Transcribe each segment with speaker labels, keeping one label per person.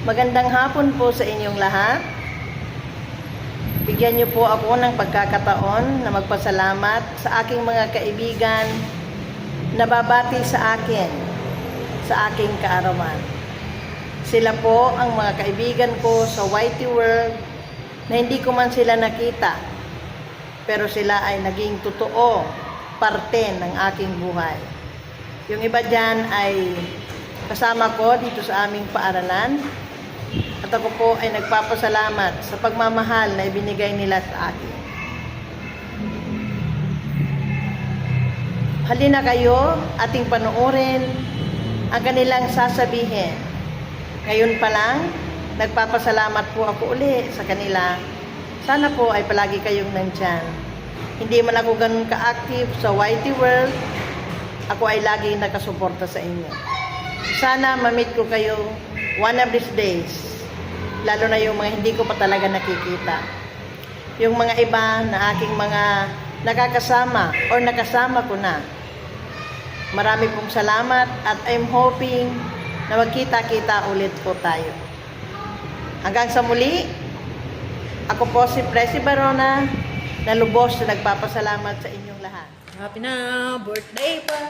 Speaker 1: Magandang hapon po sa inyong lahat. Bigyan niyo po ako ng pagkakataon na magpasalamat sa aking mga kaibigan na babati sa akin sa aking kaarawan. Sila po ang mga kaibigan ko sa YT World na hindi ko man sila nakita, pero sila ay naging totoo parte ng aking buhay. Yung iba dyan ay kasama ko dito sa aming paaralan. At ako po ay nagpapasalamat sa pagmamahal na ibinigay nila sa akin. Halina kayo, ating panoorin ang kanilang sasabihin. Ngayon pa lang, nagpapasalamat po ako uli sa kanila. Sana po ay palagi kayong nandyan. Hindi man ako ganun ka-active sa YT World, ako ay laging nakasuporta sa inyo. Sana ma-meet ko kayo one of these days. Lalo na yung mga hindi ko pa talaga nakikita. Yung mga iba na aking mga nakakasama or nakasama ko na. Marami pong salamat at I'm hoping na magkita-kita ulit po tayo. Hanggang sa muli, ako po si Presi Barona na lubos na nagpapasalamat sa inyong lahat.
Speaker 2: Happy na birthday pa!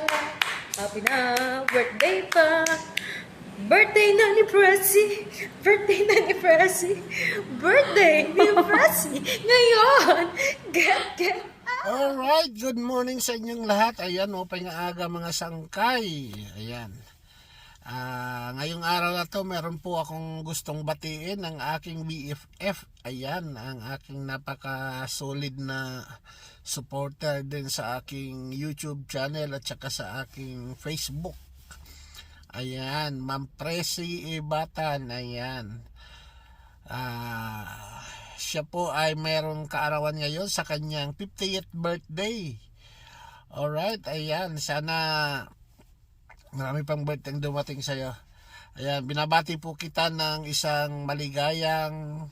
Speaker 2: Happy na birthday pa! Birthday na ni Presi! Birthday na ni Presi! Birthday ni Presi! Ngayon! Get!
Speaker 3: Alright, good morning sa inyong lahat. Ayan, aga mga sangkay. Ayan. Ngayong araw na to, meron po akong gustong batiin ng aking BFF. Ayan, ang aking napaka-solid na supporter din sa aking YouTube channel at saka sa aking Facebook. Ayan, Ma'am Presi Ibatan. Ayan. Siya po ay mayroong kaarawan ngayon sa kanyang 50th birthday. Alright, ayan. Sana marami pang birthday ang dumating sa'yo. Ayan, binabati po kita ng isang maligayang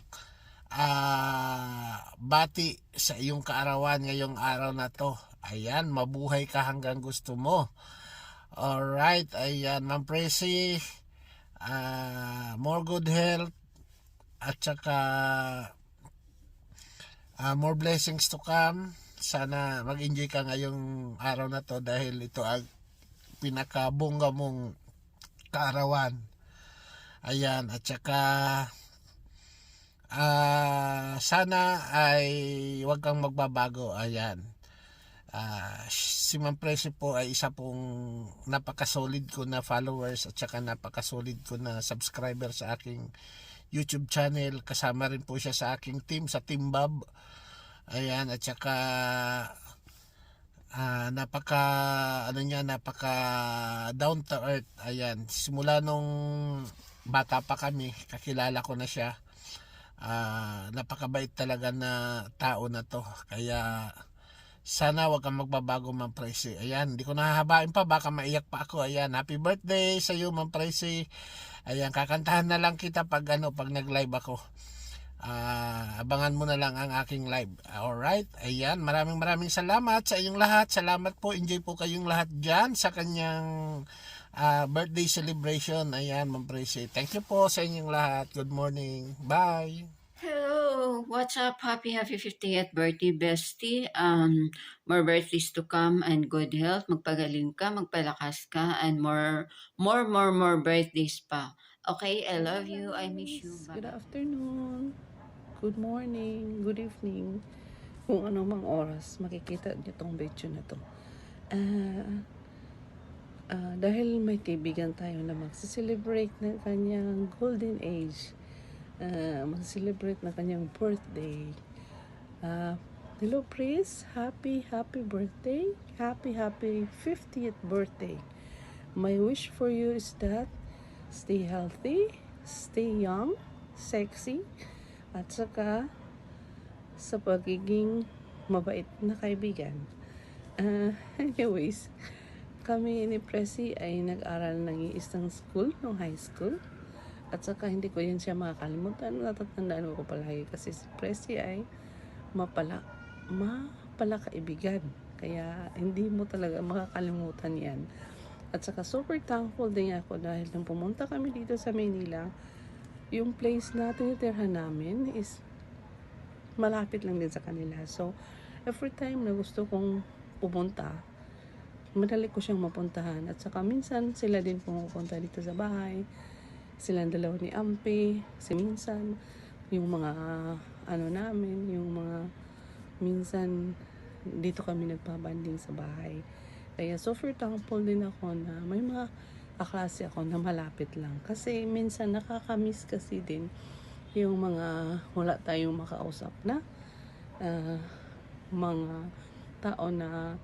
Speaker 3: bati sa iyong kaarawan ngayong araw na to. Ayan, mabuhay ka hanggang gusto mo. Alright, ayan, Ma'am Presi, more good health at saka more blessings to come. Sana mag-enjoy ka ngayong araw na to dahil ito ang pinakabongga mong kaarawan. Ayan, at saka sana ay huwag kang magbabago. Ayan. Si Ma'am Presi po ay isa pong napaka-solid ko na followers at saka napaka-solid ko na subscriber sa aking YouTube channel. Kasama rin po siya sa aking team, sa Team Bob. Ayan, at saka napaka down to earth. Ayan, simula nung bata pa kami, kakilala ko na siya. Napakabait talaga na tao na to. Kaya sana wag kang magbabago, Ma'am Presi. Ayan, hindi ko nahahabain pa, baka maiyak pa ako. Ayan, happy birthday sa iyo, Ma'am Presi. Ayan, kakantahan na lang kita pag nag-live ako. Abangan mo na lang ang aking live. Alright, ayan, maraming salamat sa inyong lahat. Salamat po, enjoy po kayong lahat dyan sa kanyang birthday celebration. Ayan, Ma'am Presi. Thank you po sa inyong lahat. Good morning. Bye.
Speaker 2: Hello! What's up? Happy 50th birthday, bestie. More birthdays to come and good health. Magpagaling ka, magpalakas ka, and more birthdays pa. Okay, I love you. I miss you. Bye.
Speaker 4: Good afternoon, good morning, good evening. Kung ano mang oras makikita niyo tong video na to. Dahil may kaibigan tayo na magsiselebrate ng kanyang golden age. Mag-celebrate na kanyang birthday. Hello, Pris. Happy birthday. Happy 50th birthday. My wish for you is that stay healthy, stay young, sexy, at saka sa pagiging mabait na kaibigan. Anyways, kami ni Presi ay nag-aral ng isang school, ng high school. At saka hindi ko yan siya makakalimutan. Natatandaan ko palagi kasi si Presi ay mapala kaibigan. Kaya hindi mo talaga makakalimutan yan. At saka super thankful din ako dahil nang pumunta kami dito sa Maynila, yung place na tinitirhan namin is malapit lang din sa kanila. So, every time na gusto kong pumunta, madali ko siyang mapuntahan. At saka minsan sila din pumupunta dito sa bahay. Silang dalawa ni Ampe, si minsan, yung mga ano namin, yung mga minsan dito kami nagpabanding sa bahay. Kaya super thankful din ako na may mga kaklase ako na malapit lang. Kasi minsan nakakamiss kasi din yung mga wala tayong makausap na mga tao na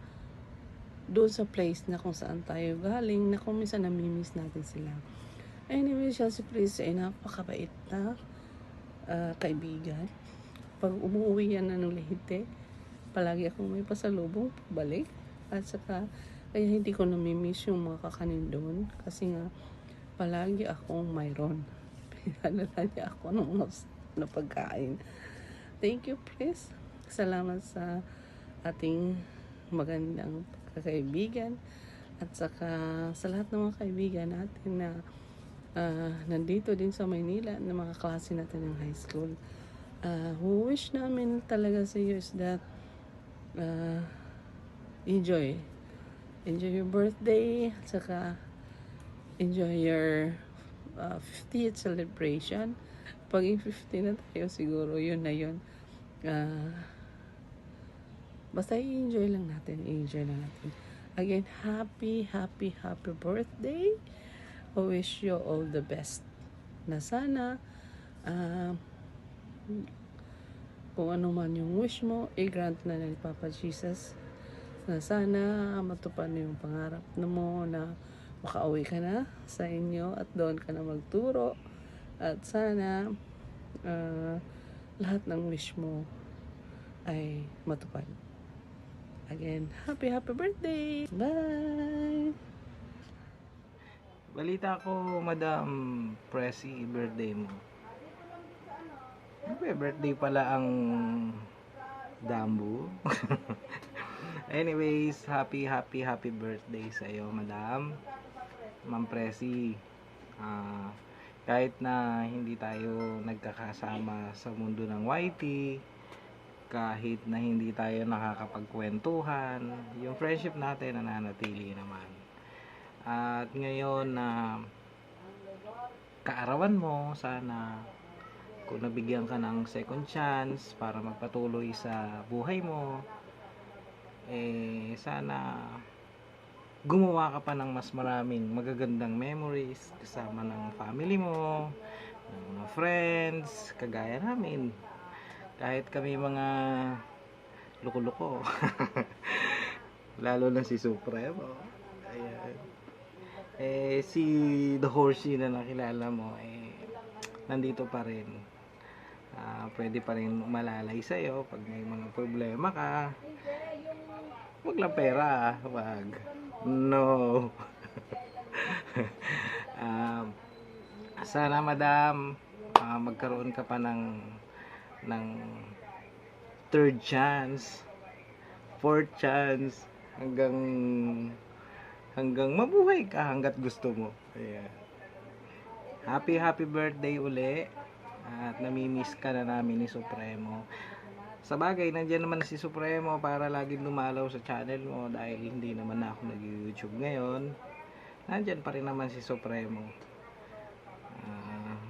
Speaker 4: doon sa place na kung saan tayo galing, na kung minsan namimiss natin sila. Anyway, siya si Pris ay napakabait na kaibigan. Pag umuwi yan ng Leyte, palagi akong may pasalubong balik. At saka, kaya hindi ko namimiss yung mga kakanin doon. Kasi nga, palagi akong mayroon. Pinadala niya ako ng mga na pagkain. Thank you, Pris. Salamat sa ating magandang kaibigan. At saka, sa lahat ng mga kaibigan natin na nandito din sa Maynila, na mga klase natin ng high school. Who wish namin talaga sa iyo is that enjoy your birthday, at saka enjoy your 50th celebration. Pag 50 na tayo, siguro yun na yun. Basta i-enjoy lang natin. Again, happy birthday. I wish you all the best. Na sana kung ano man yung wish mo, i-grant na ni Papa Jesus. Na sana matupad na yung pangarap na mo, na makauwi ka na sa inyo at doon ka na magturo. At sana lahat ng wish mo ay matupad. Again, happy birthday! Bye!
Speaker 5: Balita ko, Madam Presi, birthday mo. Birthday pala ang Dambu. Anyways, happy birthday sa iyo, Madam Ma'am Presi. Kahit na hindi tayo nagkakasama sa mundo ng YT, kahit na hindi tayo nakakapagkwentuhan, yung friendship natin nananatili naman. At ngayon na kaarawan mo, sana kung nabigyan ka ng second chance para magpatuloy sa buhay mo, sana gumawa ka pa ng mas maraming magagandang memories kasama ng family mo, ng mga friends, kagaya namin. Kahit kami mga luko-luko. Lalo na si Supremo. Ayan. Si The Horsey na nakilala mo, nandito pa rin. Pwede pa rin umalalay sa'yo pag may mga problema ka. Huwag lang pera, wag. No. Sana, Madam, magkaroon ka pa ng third chance, fourth chance, hanggang mabuhay ka hanggat gusto mo. Ayan. Happy birthday uli. At namimiss ka na namin ni Supremo. Sa bagay, nandiyan naman si Supremo para laging dumalaw sa channel mo, dahil hindi naman na ako nag-YouTube ngayon. Nandiyan pa rin naman si Supremo.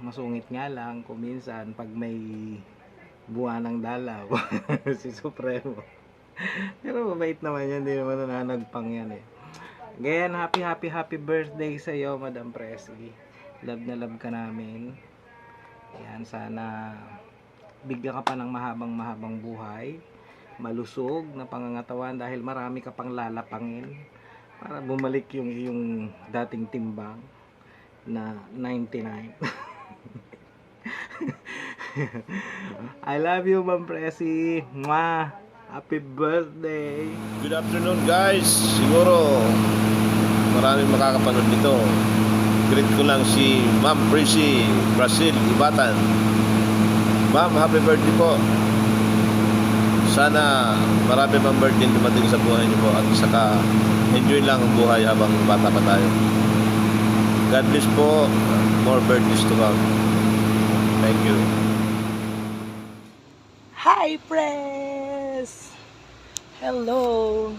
Speaker 5: Masungit nga lang kung minsan pag may buwanang dalaw si Supremo. Pero mabait naman yan, hindi naman nananagpang yan eh. Again, happy birthday sa iyo, Madam Presi. Love na love ka namin. Yan, sana bigyan ka pa ng mahabang buhay, malusog na pangangatawan, dahil marami ka pang lalapangin para bumalik yung iyong dating timbang na 99. I love you, Ma'am Presi. Mwah! Happy birthday!
Speaker 6: Good afternoon, guys. Siguro maraming makakapanood nito. Greet ko lang si Ma'am Presi Brazil, Ibatan. Ma'am, happy birthday po. Sana marami pang birthday dumating sa buhay niyo po, at saka enjoy lang ang buhay habang bata pa tayo. God bless po. More birthdays to come. Thank you.
Speaker 7: Hi, Press! Hello!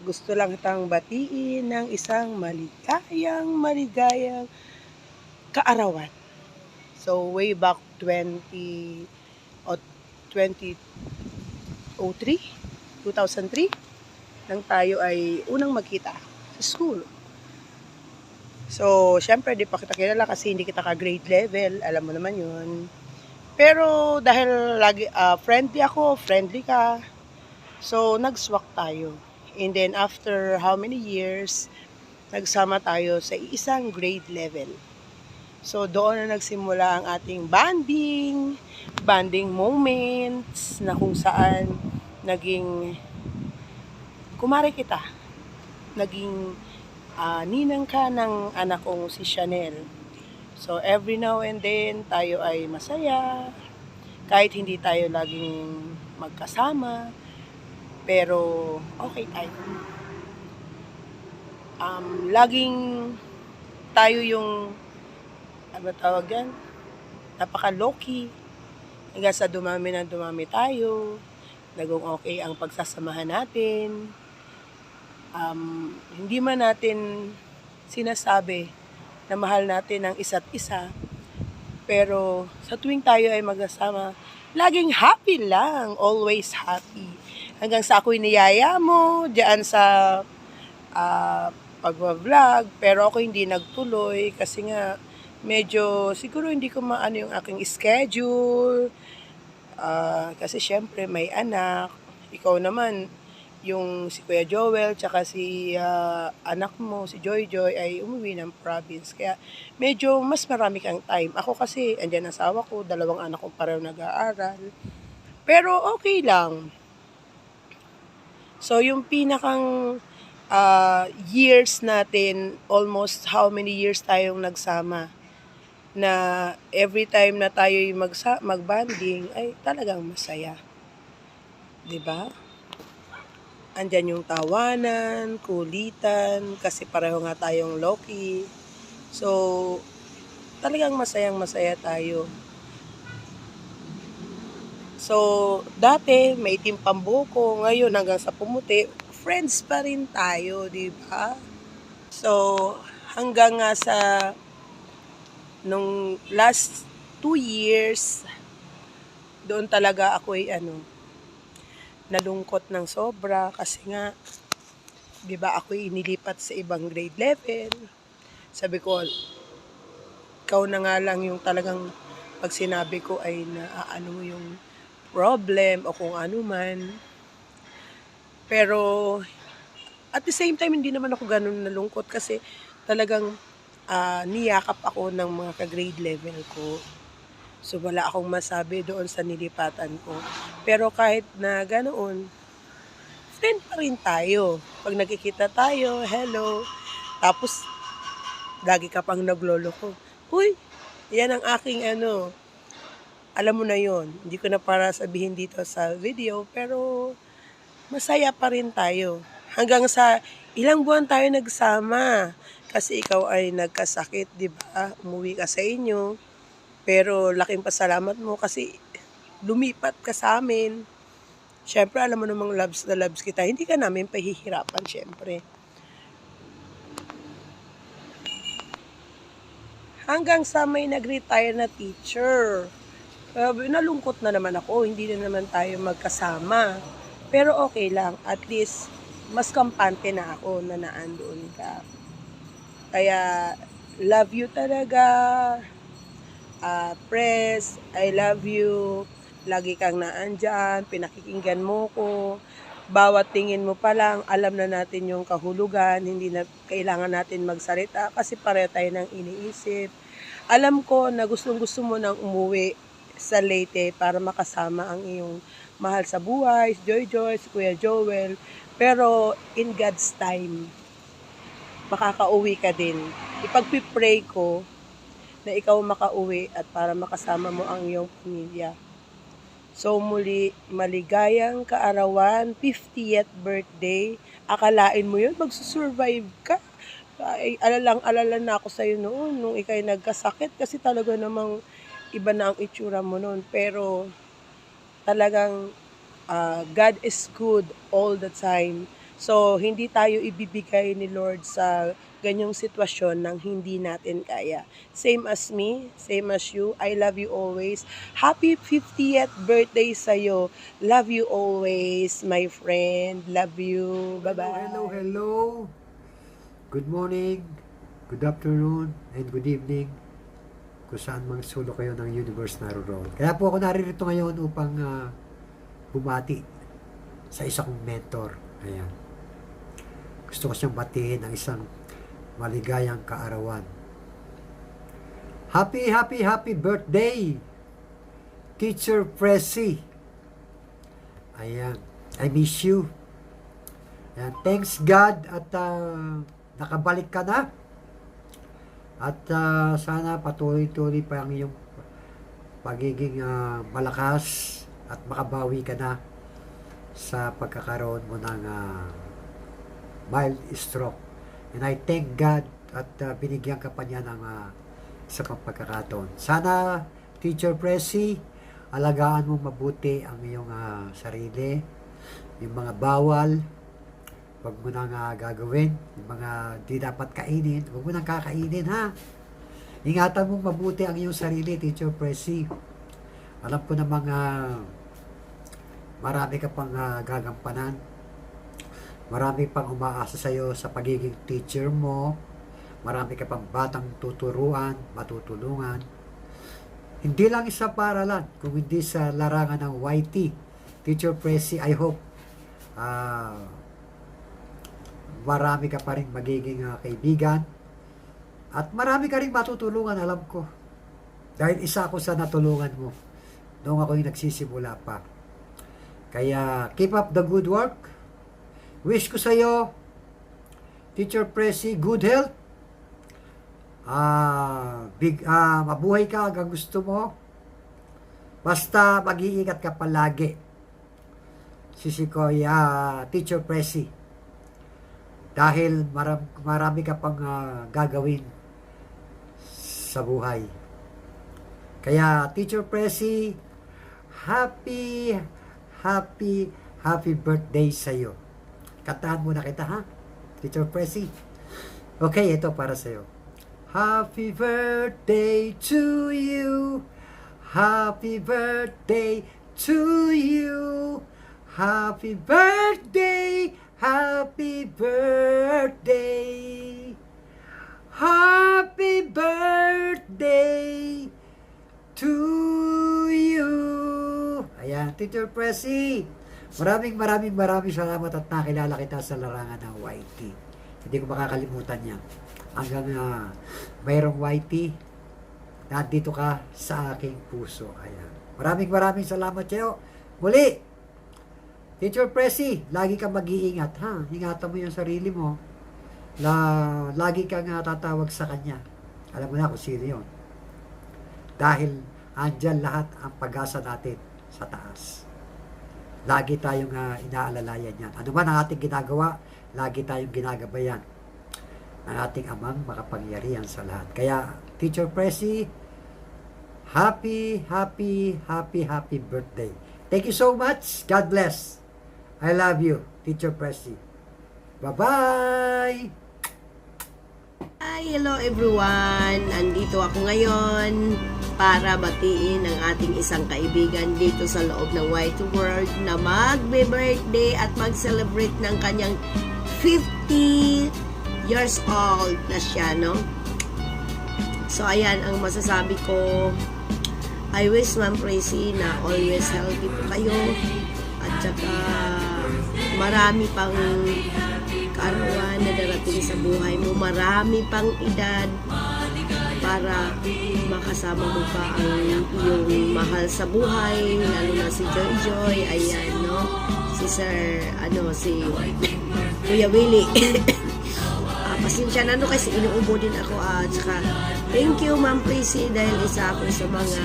Speaker 7: Gusto lang kitang batiin ng isang maligayang kaarawan. So, way back 2003, nang tayo ay unang magkita sa school. So, syempre, di pa kita kilala kasi hindi kita ka-grade level. Alam mo naman yun. Pero dahil lagi friendly ako, friendly ka, so nag-swak tayo. And then after how many years, nagsama tayo sa isang grade level. So doon na nagsimula ang ating bonding moments na kung saan naging kumare kita. Naging ninang ka ng anak kong si Chanel. So, every now and then, tayo ay masaya. Kahit hindi tayo laging magkasama. Pero, okay tayo. Laging tayo yung, ano ba tawag yan? Napaka-low-key. Hanggang sa dumami tayo. Naging okay ang pagsasamahan natin. Hindi man natin sinasabi na mahal natin ang isa't isa. Pero sa tuwing tayo ay magkasama, laging happy lang, always happy. Hanggang sa ako'y niyaya mo diyan sa pag-vlog, pero ako hindi nagtuloy kasi nga medyo siguro hindi ko maano yung aking schedule. Kasi syempre may anak, ikaw naman yung si Kuya Joel, tsaka si anak mo, si Joy Joy, ay umuwi ng province. Kaya medyo mas marami kang time. Ako kasi, andyan ang asawa ko, 2 anak ko pareho nag-aaral. Pero okay lang. So, yung pinakang years natin, almost how many years tayong nagsama, na every time na tayo mag-banding, ay talagang masaya. 'Di ba? Andyan yung tawanan, kulitan, kasi pareho nga tayong low-key. So, talagang masayang-masaya tayo. So, dati, may itim pambuko. Ngayon, hanggang sa pumuti, friends pa rin tayo, di ba? So, hanggang nga sa nung last 2 years, doon talaga ako'y nalungkot ng sobra kasi nga, di ba, ako'y inilipat sa ibang grade level. Sabi ko, ikaw na nga lang yung talagang pag sinabi ko ay naaano mo yung problem o kung ano man. Pero, at the same time, hindi naman ako ganun nalungkot kasi talagang niyakap ako ng mga ka-grade level ko. So, wala akong masabi doon sa nilipatan ko. Pero kahit na ganoon, friend pa rin tayo. Pag nakikita tayo, hello. Tapos, lagi ka pang nagloloko. Uy, yan ang aking alam mo na yon. Hindi ko na para sabihin dito sa video, pero masaya pa rin tayo. Hanggang sa ilang buwan tayo nagsama. Kasi ikaw ay nagkasakit, di ba? Umuwi ka sa inyo. Pero laking pasalamat mo kasi lumipat ka sa amin. Siyempre, alam mo namang loves na loves kita. Hindi ka namin pahihirapan, siyempre. Hanggang sa may nag-retire na teacher. Nalungkot na naman ako. Hindi na naman tayo magkasama. Pero okay lang. At least, mas kampante na ako na naandoon ka. Kaya, love you talaga. Press, I love you. Lagi kang naandyan, pinakikinggan mo ko. Bawat tingin mo pa lang, alam na natin yung kahulugan. Hindi na kailangan natin magsalita kasi pareho tayo ng iniisip. Alam ko na gustong-gusto mo nang umuwi sa Leyte para makasama ang iyong mahal sa buhay, si Joy Joy, si Kuya Joel. Pero in God's time, makakauwi ka din. Ipagpipray ko na ikaw makauwi at para makasama mo ang iyong pamilya. So muli, maligayang kaarawan, 50th birthday. Akalain mo yun, magsusurvive ka. Ay, alala na ako sa'yo noon, nung ikay nagkasakit kasi talaga namang iba na ang itsura mo nun. Pero talagang God is good all the time. So, hindi tayo ibibigay ni Lord sa ganyang sitwasyon nang hindi natin kaya. Same as me, same as you. I love you always. Happy 50th birthday sa'yo. Love you always, my friend. Love you. Bye-bye.
Speaker 8: Hello. Good morning, good afternoon, and good evening kung saan mang sulok kayo ng universe naroon. Kaya po ako naririto ngayon upang bumati sa isa kong mentor. Ayan. Gusto ko siyang batiin ng isang maligayang kaarawan. Happy birthday, Teacher Pressy. Ayan. I miss you. Ayan. Thanks God at nakabalik ka na. At sana patuloy-tuloy pa ang iyong pagiging malakas at makabawi ka na sa pagkakaroon mo ng mild stroke. And I thank God at binigyan ka pa niya ng isa pang pagkakataon. Sana, Teacher Pressy, alagaan mo mabuti ang iyong sarili, yung mga bawal, huwag mo nang gagawin, yung mga di dapat kainin, huwag mo nang kakainin, ha? Ingatan mo mabuti ang iyong sarili, Teacher Pressy. Alam ko namang marami ka pang gagampanan. Marami pang umaasa sa iyo sa pagiging teacher mo. Marami ka pang batang tuturuan, matutulungan. Hindi lang sa paralan, kung hindi sa larangan ng YT. Teacher Pressy, I hope marami ka pa rin magiging kaibigan. At marami ka rin matutulungan, alam ko. Dahil isa ako sa natulungan mo noong ako'y nagsisimula pa. Kaya keep up the good work. Wish ko sa iyo, Teacher Pressy, good health. Mabuhay ka hanggang gusto mo. Basta mag-iingat ka palagi. Sisikoy, Teacher Pressy. Dahil marami ka pang gagawin sa buhay. Kaya, Teacher Pressy, happy birthday sa iyo. Kantahan muna kita, ha? Teacher Pressy. Okay, ito para sa iyo. Happy birthday to you. Happy birthday to you. Happy birthday. Happy birthday. Happy birthday to you. Ayan, Teacher Pressy. Maraming salamat at nakilala kita sa larangan ng YT. Hindi ko makakalimutan yan. Hanggang mayroong YT, nandito ka sa aking puso. Ayan. Maraming salamat sa'yo. Muli, Teacher Pressy, lagi kang mag-iingat, ha? Ingatan mo yung sarili mo. Lagi kang tatawag sa kanya. Alam mo na kung sino yun. Dahil andyan lahat ang pag-asa natin sa taas. Lagi tayong inaalalayan yan. Ano man ang ating ginagawa, lagi tayong ginagabayan ng ating amang makapangyarihan sa lahat. Kaya, Teacher Pressy, happy birthday. Thank you so much. God bless. I love you, Teacher Pressy. Bye-bye!
Speaker 9: Hi, hello everyone! Andito ako ngayon para batiin ang ating isang kaibigan dito sa loob ng YT World na magbe-birthday at mag-celebrate ng kanyang 50 years old na siya, no? So, ayan ang masasabi ko. I wish, Ma'am Pressy, na always healthy po kayo at saka marami pang kaarawan na darating sa buhay mo, marami pang edad para makasama mo pa ang iyong mahal sa buhay, lalo na si Joy, ayan, no? Si Sir, si Kuya Willie. Pasensya na, no, kasi inuubo din ako, at saka thank you, Ma'am Pressy, dahil isa ako sa mga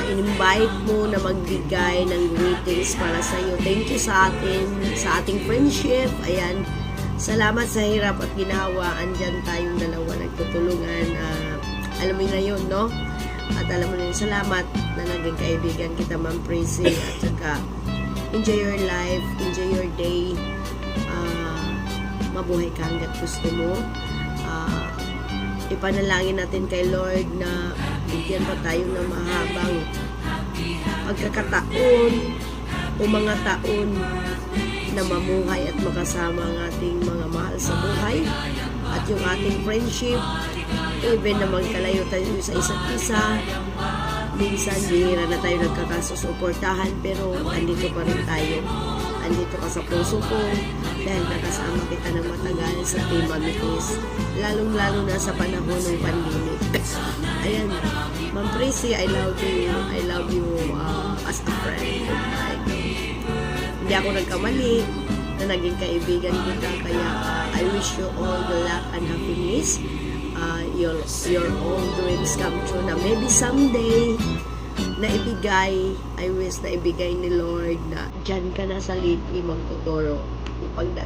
Speaker 9: in-invite mo na magbigay ng greetings para sa iyo. Thank you sa ating friendship. Ayan. Salamat sa hirap at ginawa. Andyan tayong dalawa nagtutulungan. Alam mo na yun, no? At alam mo na yun, salamat na naging kaibigan kita, Ma'am Prissy. At saka, enjoy your life, enjoy your day. Mabuhay ka hanggat gusto mo. Ipanalangin natin kay Lord na bigyan pa tayo ng mahabang pagkakataon o mga taon na mamuhay at makasama ang ating mga mahal sa buhay at yung ating friendship, even na magkalayo tayo sa isa't isa. Minsan bihira na tayo nagkakasusuportahan, pero andito pa rin tayo. Andito ka sa puso ko dahil nakasama kita ng matagal sa Team Mamitis, lalong-lalo na sa panahon ng pandemic. Ayan, Ma'am Prissy, I love you. I love you as a friend. Hindi ako nagkamali na naging kaibigan kita, kaya I wish you all the luck and happiness. Your own dreams come true na maybe someday na ibigay, I wish na ibigay ni Lord na dyan ka na sa Lipi magtuturo.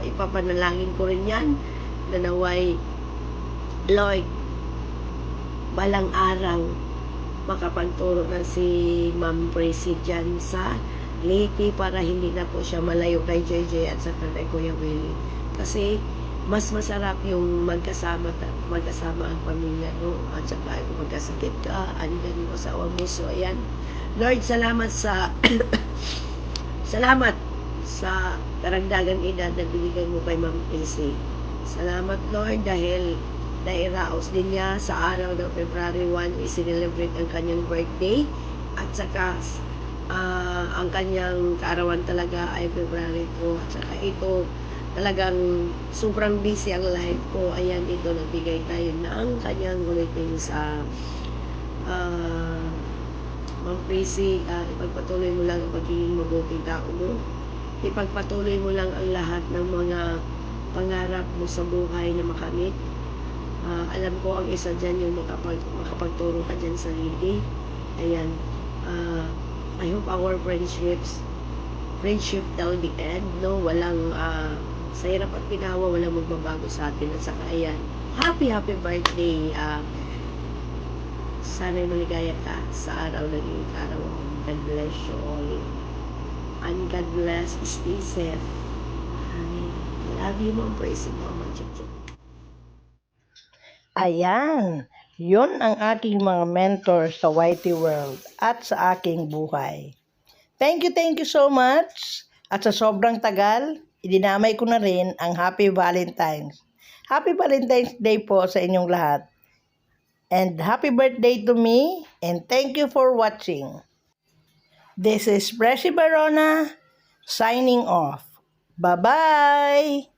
Speaker 9: Ipapanalangin ko rin yan na naway Lord, balang araw makapagturo na si Ma'am Prissy dyan sa Lipi para hindi na po siya malayo kay JJ at sa kay Kuya Willie. Kasi mas masarap yung magkasama ang pamilya, no? At saka kung magkasakit ka, andyan yung asawa mo. So ayan, Lord, salamat sa salamat sa karagdagang edad na binigay mo kay Ma'am Prissy. Salamat, Lord, dahil nairaos din niya sa araw ng February 1 i-celebrate ang kanyang birthday, at saka ang kanyang kaarawan talaga ay February 2, at saka ito talagang sobrang busy ang life ko. Ayan, ito nagbigay tayo ng kanyang bulletin sa Ma'am Prissy. Ipagpatuloy mo lang ang pagiging mabuting tao mo. Ipagpatuloy mo lang ang lahat ng mga pangarap mo sa buhay na makamit. Alam ko ang isa dyan yung makapagturo ka dyan sa Lily. Ayan, I hope our friendship till the end, no? Walang sa hirap at ginawa, walang magbabago sa atin. At saka ayan, happy birthday. Sana'y maligaya ka sa araw ng iyong kaarawan. God bless you all. And God bless, stay safe. Love you, Ma'am Prissy, Mama Chuchu.
Speaker 1: Ayan, yun ang aking mga mentor sa YT World at sa aking buhay. Thank you so much. At sa sobrang tagal, idinamay ko na rin ang Happy Valentine's. Happy Valentine's Day po sa inyong lahat. And happy birthday to me, and thank you for watching. This is Pressy Barona signing off. Bye-bye!